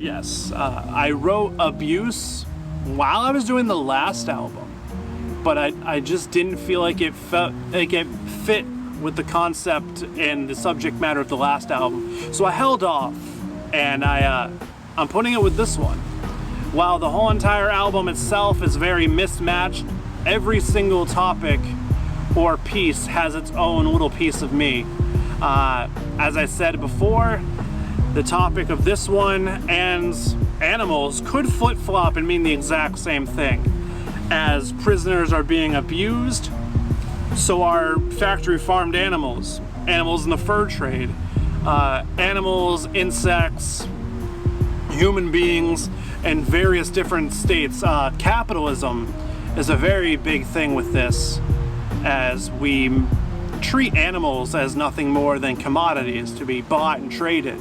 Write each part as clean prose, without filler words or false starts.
Yes, I wrote Abuse while I was doing the last album, but I just didn't feel like it felt like it fit with the concept and the subject matter of the last album. So I held off, and I'm putting it with this one. While the whole entire album itself is very mismatched, every single topic or piece has its own little piece of me. As I said before, the topic of this one and Animals could flip-flop and mean the exact same thing. As prisoners are being abused, so are factory farmed animals, animals in the fur trade, animals, insects, human beings, and various different states. Capitalism is a very big thing with this, as we treat animals as nothing more than commodities to be bought and traded.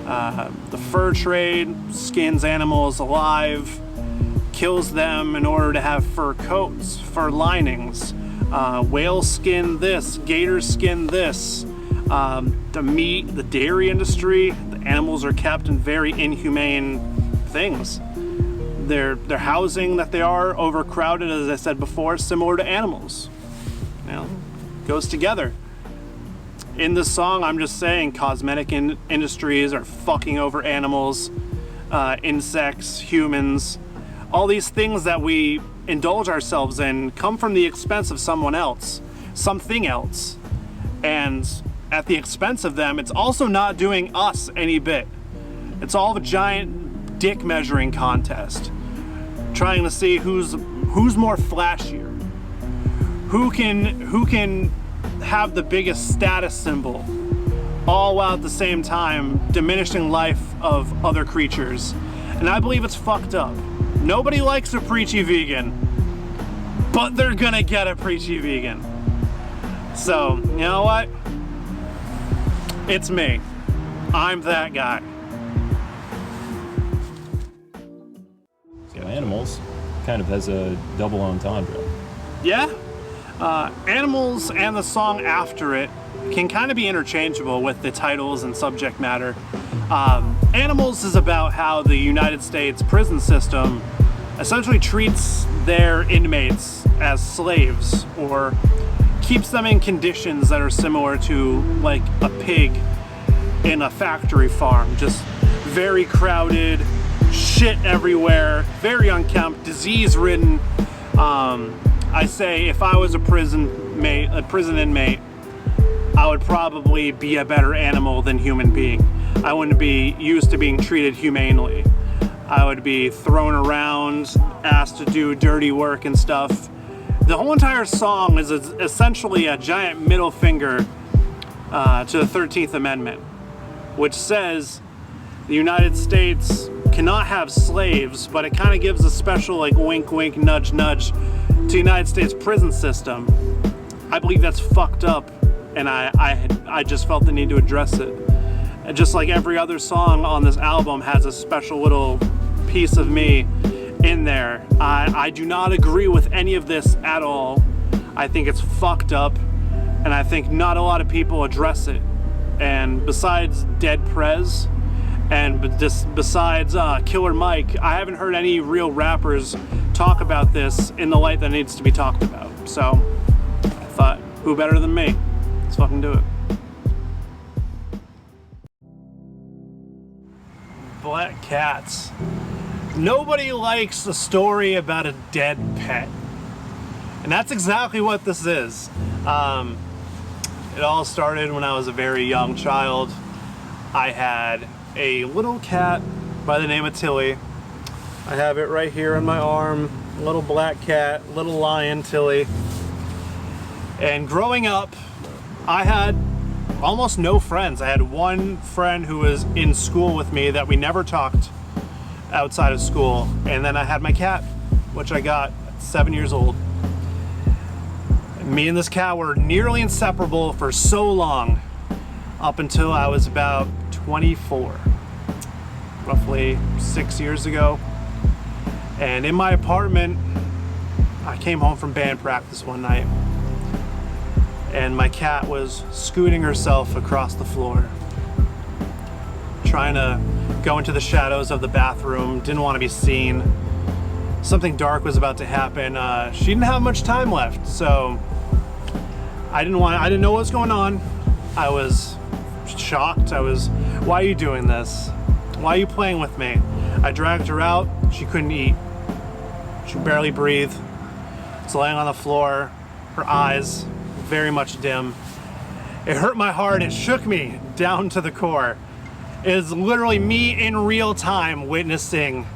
The fur trade skins animals alive, kills them in order to have fur coats, fur linings. Whale skin this, gator skin this. The meat, the dairy industry, the animals are kept in very inhumane things. Their housing that they are overcrowded, as I said before, similar to animals. You know, goes together. In this song, I'm just saying cosmetic industries are fucking over animals, insects, humans. All these things that we indulge ourselves in come from the expense of someone else, something else. And at the expense of them, it's also not doing us any bit. It's all a giant dick measuring contest, trying to see who's more flashier, who can have the biggest status symbol, all while at the same time diminishing life of other creatures. And I believe it's fucked up. Nobody likes a preachy vegan, but they're gonna get a preachy vegan. So, you know what? It's me. I'm that guy. So Animals kind of has a double entendre. Yeah. Animals and the song after it can kind of be interchangeable with the titles and subject matter. Animals is about how the United States prison system essentially treats their inmates as slaves, or keeps them in conditions that are similar to like a pig in a factory farm. Just very crowded, shit everywhere, very unkempt, disease-ridden. I say if I was a prison inmate, I would probably be a better animal than human being. I wouldn't be used to being treated humanely. I would be thrown around, asked to do dirty work and stuff. The whole entire song is essentially a giant middle finger to the 13th Amendment, which says the United States cannot have slaves, but it kind of gives a special like wink wink nudge nudge to the United States prison system. I believe that's fucked up, and I just felt the need to address it. And just like every other song on this album has a special little piece of me in there. I do not agree with any of this at all. I think it's fucked up, and I think not a lot of people address it. And besides Dead Prez, and besides Killer Mike, I haven't heard any real rappers talk about this in the light that needs to be talked about. So I thought, who better than me? Let's fucking do it. Black cats. Nobody likes a story about a dead pet. And that's exactly what this is. It all started when I was a very young child. I had a little cat by the name of Tilly. I have it right here on my arm. Little black cat, little lion Tilly. And growing up, I had almost no friends. I had one friend who was in school with me that we never talked outside of school. And then I had my cat, which I got at 7 years old. Me and this cat were nearly inseparable for so long, up until I was about 24, roughly 6 years ago. And in my apartment, I came home from band practice one night, and my cat was scooting herself across the floor, trying to go into the shadows of the bathroom, didn't want to be seen. Something dark was about to happen. She didn't have much time left, so I didn't know what was going on. I was shocked. Why are you doing this? Why are you playing with me? I dragged her out. She couldn't eat. She could barely breathe. She's laying on the floor, her eyes very much dim. It hurt my heart. It shook me down to the core. It is literally me in real time witnessing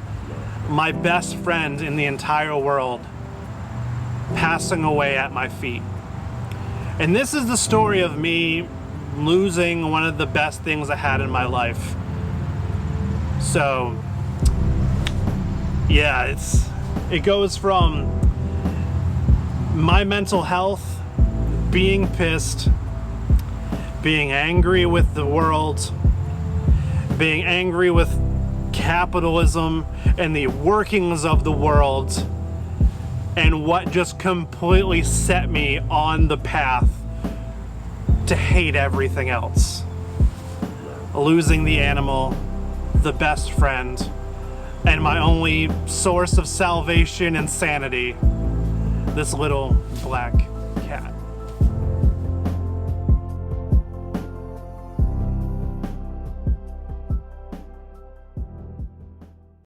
my best friend in the entire world passing away at my feet. And this is the story of me losing one of the best things I had in my life. So, yeah, it goes from my mental health, being pissed, being angry with the world, being angry with capitalism and the workings of the world, and what just completely set me on the path to hate everything else. Losing the animal, the best friend, and my only source of salvation and sanity, this little black